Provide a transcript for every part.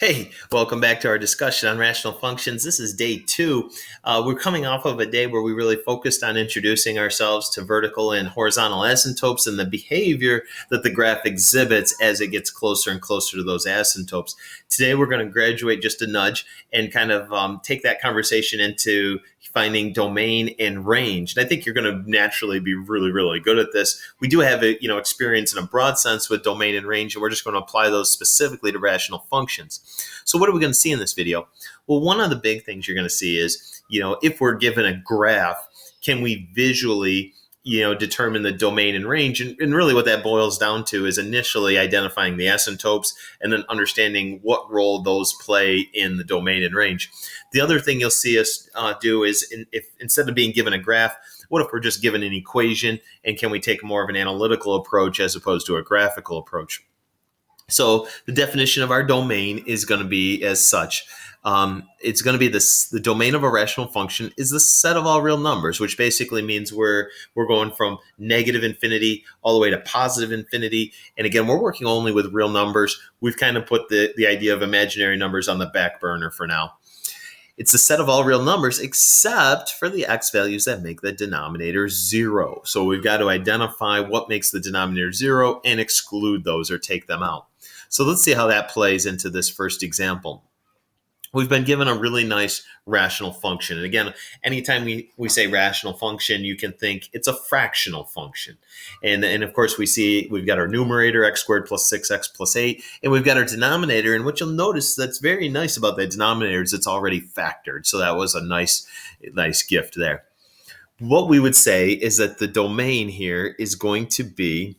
Hey, welcome back to our discussion on rational functions. This is day 2. We're coming off of a day where we really focused on introducing ourselves to vertical and horizontal asymptotes and the behavior that the graph exhibits as it gets closer and closer to those asymptotes. Today, we're going to graduate just a nudge and kind of take that conversation into finding domain and range. And I think you're going to naturally be really, really good at this. We do have experience in a broad sense with domain and range, and we're just going to apply those specifically to rational functions. So what are we going to see in this video? Well, one of the big things you're going to see is, if we're given a graph, can we visually determine the domain and range? And really what that boils down to is initially identifying the asymptotes and then understanding what role those play in the domain and range. The other thing you'll see us do is if instead of being given a graph, what if we're just given an equation, and can we take more of an analytical approach as opposed to a graphical approach? So the definition of our domain is going to be as such. It's going to be the domain of a rational function is the set of all real numbers, which basically means we're going from negative infinity all the way to positive infinity. And again, we're working only with real numbers. We've kind of put the idea of imaginary numbers on the back burner for now. It's the set of all real numbers except for the x values that make the denominator 0. So we've got to identify what makes the denominator 0 and exclude those or take them out. So let's see how that plays into this first example. We've been given a really nice rational function. And again, anytime we say rational function, you can think it's a fractional function. And of course, we've got our numerator, x squared plus 6x plus 8. And we've got our denominator. And what you'll notice that's very nice about that denominator is it's already factored. So that was a nice gift there. What we would say is that the domain here is going to be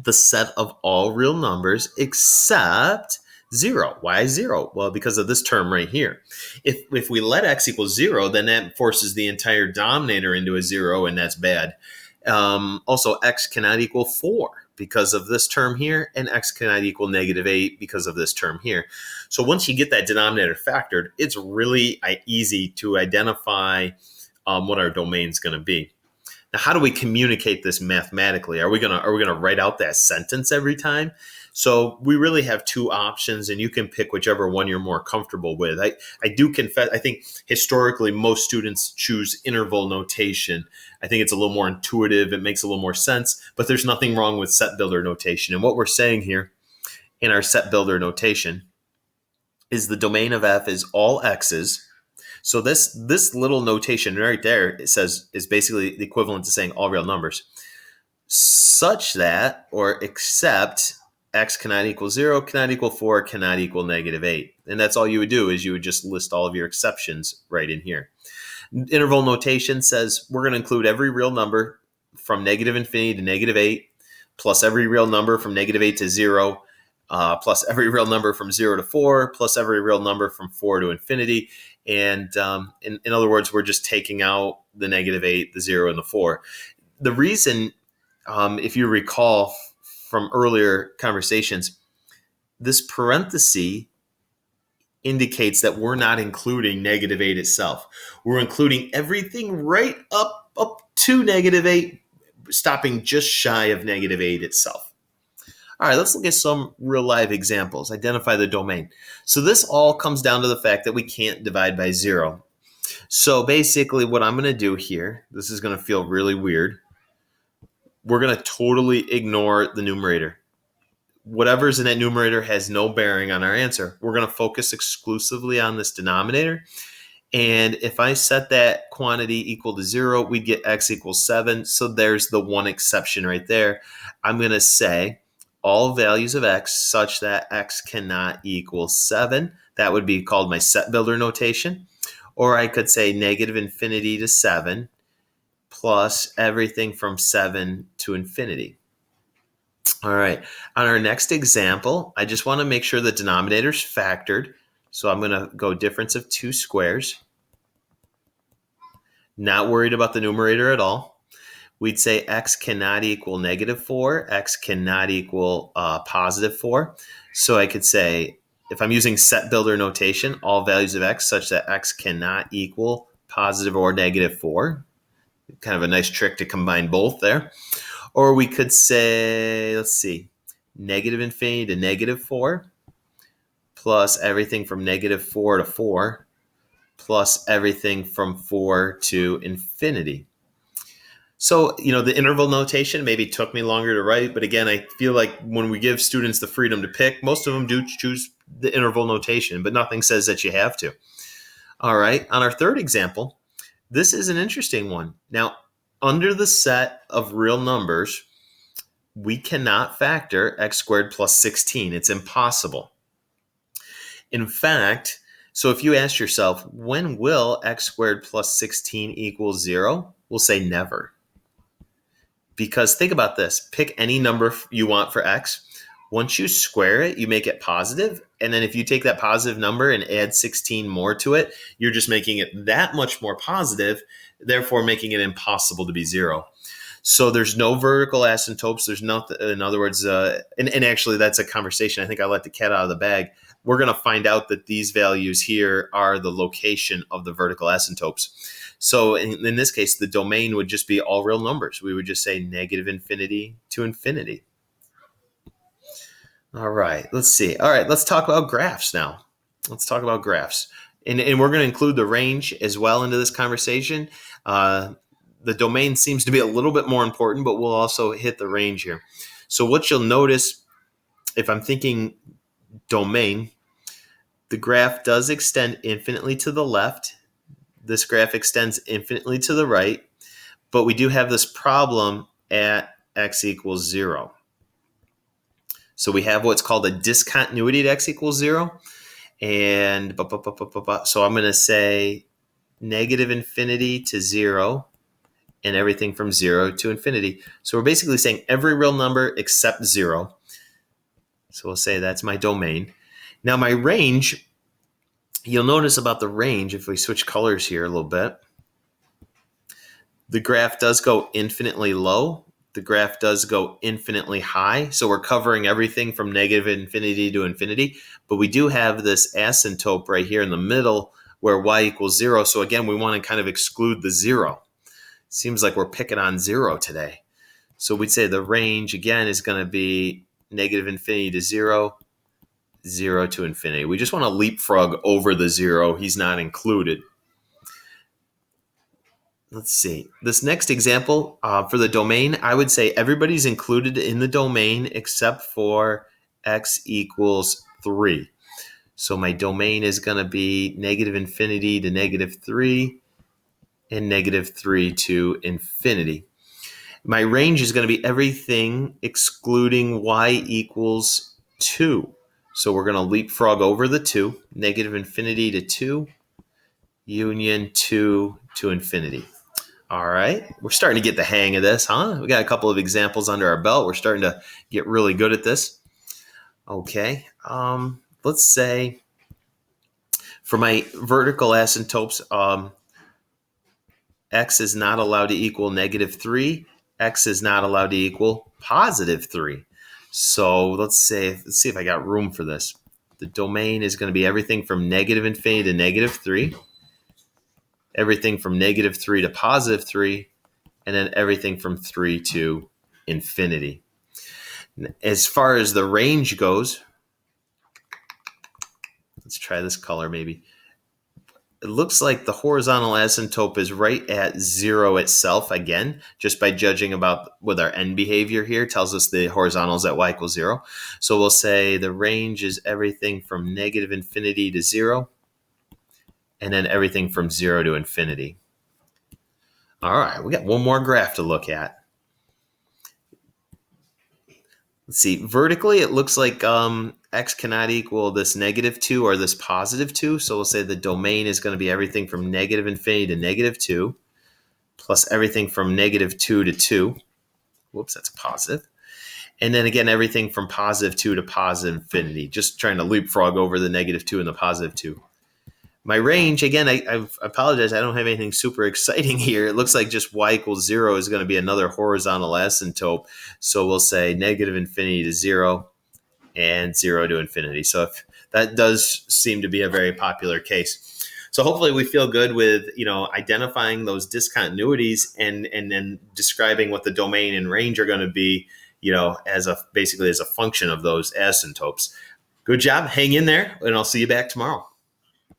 the set of all real numbers except 0. Why 0? Well, because of this term right here. If we let x equal 0, then that forces the entire denominator into a 0, and that's bad. Also, x cannot equal 4 because of this term here, and x cannot equal negative 8 because of this term here. So once you get that denominator factored, it's really easy to identify what our domain is going to be. Now, how do we communicate this mathematically? Are we gonna write out that sentence every time? So we really have two options, and you can pick whichever one you're more comfortable with. I do confess, I think historically most students choose interval notation. I think it's a little more intuitive. It makes a little more sense, but there's nothing wrong with set builder notation. And what we're saying here in our set builder notation is the domain of f is all x's. So this little notation right there, it says, is basically the equivalent to saying all real numbers, such that, or except, x cannot equal 0, cannot equal 4, cannot equal negative 8. And that's all you would do, is you would just list all of your exceptions right in here. Interval notation says we're going to include every real number from negative infinity to negative 8, plus every real number from negative 8 to 0, plus every real number from 0 to 4, plus every real number from 4 to infinity. And in other words, we're just taking out the negative 8, the 0, and the 4. The reason, if you recall from earlier conversations, this parenthesis indicates that we're not including negative 8 itself. We're including everything right up to negative 8, stopping just shy of negative 8 itself. All right, let's look at some real live examples. Identify the domain. So this all comes down to the fact that we can't divide by 0. So basically what I'm going to do here, this is going to feel really weird. We're going to totally ignore the numerator. Whatever's in that numerator has no bearing on our answer. We're going to focus exclusively on this denominator. And if I set that quantity equal to 0, we'd get x equals 7. So there's the one exception right there. I'm going to say all values of x such that x cannot equal 7. That would be called my set builder notation. Or I could say negative infinity to 7 plus everything from 7 to infinity. All right, on our next example, I just want to make sure the denominator's factored. So I'm going to go difference of 2 squares. Not worried about the numerator at all. We'd say x cannot equal negative 4, x cannot equal positive 4. So I could say, if I'm using set builder notation, all values of x such that x cannot equal positive or negative 4. Kind of a nice trick to combine both there. Or we could say, let's see, negative infinity to negative 4 plus everything from -4 to 4 plus everything from 4 to infinity. So, the interval notation maybe took me longer to write, but again, I feel like when we give students the freedom to pick, most of them do choose the interval notation, but nothing says that you have to. All right, on our third example, this is an interesting one. Now, under the set of real numbers, we cannot factor x squared plus 16. It's impossible. In fact, so if you ask yourself, when will x squared plus 16 equal 0? We'll say never. Because think about this. Pick any number you want for x. Once you square it, you make it positive. And then if you take that positive number and add 16 more to it, you're just making it that much more positive, therefore making it impossible to be 0. So there's no vertical asymptotes. There's nothing, in other words, and actually that's a conversation. I think I let the cat out of the bag. We're going to find out that these values here are the location of the vertical asymptotes. So in this case, the domain would just be all real numbers. We would just say -infinity to infinity. All right, let's see. All right, let's talk about graphs now. Let's talk about graphs. And we're going to include the range as well into this conversation. The domain seems to be a little bit more important, but we'll also hit the range here. So what you'll notice, if I'm thinking domain, the graph does extend infinitely to the left. This graph extends infinitely to the right, but we do have this problem at x equals 0. So we have what's called a discontinuity at x equals 0. And so I'm going to say -infinity to 0 and everything from 0 to infinity. So we're basically saying every real number except 0. So we'll say that's my domain. Now my range, you'll notice about the range, if we switch colors here a little bit, the graph does go infinitely low. The graph does go infinitely high. So we're covering everything from -infinity to infinity. But we do have this asymptote right here in the middle where y equals 0. So again, we want to kind of exclude the 0. Seems like we're picking on 0 today. So we'd say the range, again, is going to be -infinity to 0, 0 to infinity. We just want to leapfrog over the 0. He's not included. Let's see. This next example for the domain, I would say everybody's included in the domain except for x equals 3. So my domain is going to be -infinity to -3 and -3 to infinity. My range is going to be everything excluding y equals 2. So we're going to leapfrog over the 2, -infinity to 2, union 2 to infinity. All right, we're starting to get the hang of this, huh? We got a couple of examples under our belt. We're starting to get really good at this. Okay, let's say for my vertical asymptotes, x is not allowed to equal -3. X is not allowed to equal +3. So let's see if I got room for this. The domain is going to be everything from -infinity to -3. Everything from -3 to +3, and then everything from 3 to infinity. As far as the range goes, let's try this color maybe. It looks like the horizontal asymptote is right at 0 itself again, just by judging about with our end behavior here, tells us the horizontal is at y equals 0. So we'll say the range is everything from -infinity to 0, and then everything from 0 to infinity. All right, we got one more graph to look at. Let's see, vertically, it looks like x cannot equal this -2 or this +2. So we'll say the domain is going to be everything from -infinity to -2, plus everything from -2 to 2. Whoops, that's a positive. And then again, everything from +2 to +infinity, just trying to leapfrog over the -2 and the +2. My range, again, I apologize, I don't have anything super exciting here. It looks like just y equals 0 is going to be another horizontal asymptote. So we'll say -infinity to 0 and 0 to infinity. So if that does seem to be a very popular case. So hopefully we feel good with, identifying those discontinuities and then describing what the domain and range are going to be, basically as a function of those asymptotes. Good job. Hang in there, and I'll see you back tomorrow.